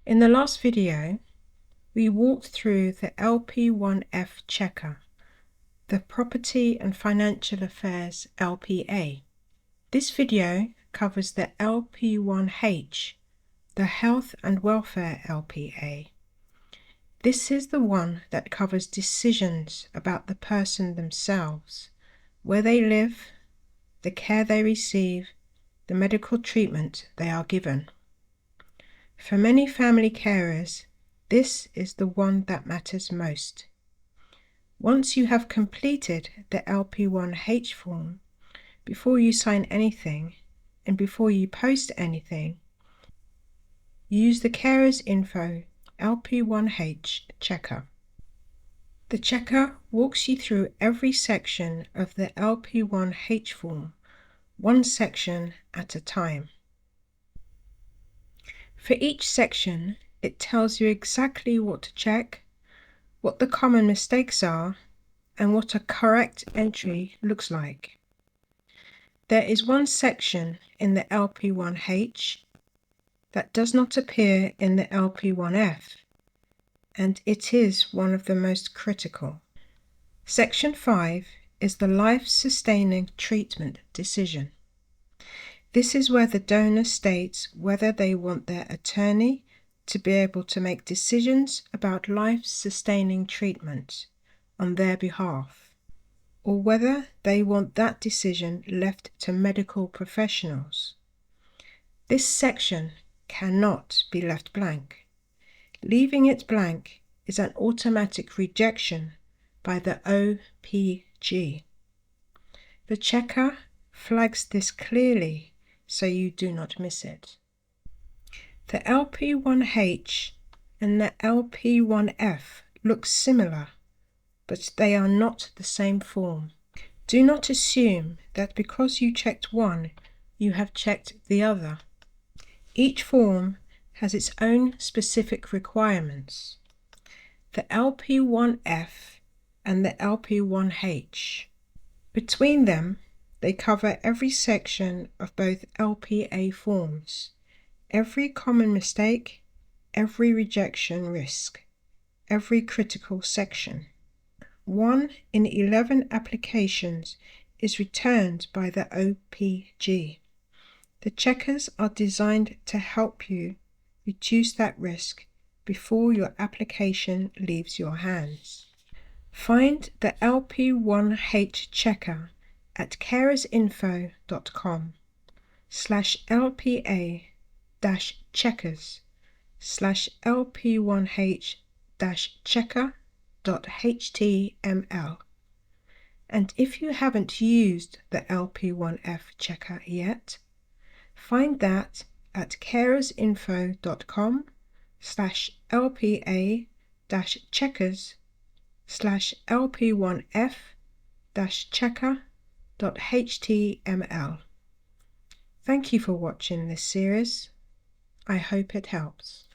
In the last video, we walked through the LP1F checker, the Property and Financial Affairs LPA. This video covers the LP1H, the Health and Welfare LPA. This is the one that covers decisions about the person themselves, where they live, the care they receive, the medical treatment they are given. For many family carers, this is the one that matters most. Once you have completed the LP1H form, before you sign anything and before you post anything, use the CarersInfo LP1H checker. The checker walks you through every section of the LP1H form, one section at a time. For each section, it tells you exactly what to check, what the common mistakes are, and what a correct entry looks like. There is one section in the LP1H that does not appear in the LP1F, and it is one of the most critical. Section 5 is the life-sustaining treatment decision. This is where the donor states whether they want their attorney to be able to make decisions about life-sustaining treatment on their behalf, or whether they want that decision left to medical professionals. This section cannot be left blank. Leaving it blank is an automatic rejection by the OPG. The checker flags this clearly so you do not miss it. The LP1H and the LP1F look similar, but they are not the same form. Do not assume that because you checked one, you have checked the other. Each form has its own specific requirements. The LP1F and the LP1H. Between them, they cover every section of both LPA forms, every common mistake, every rejection risk, every critical section. 1 in 11 applications is returned by the OPG. The checkers are designed to help you reduce that risk before your application leaves your hands. Find the LP1H checker at carersInfo.com/LP1H-checker.html. And if you haven't used the LP1F checker yet, find that at carersInfo.com/LPA-checkers/LP1F-checker.html. Thank you for watching this series. I hope it helps.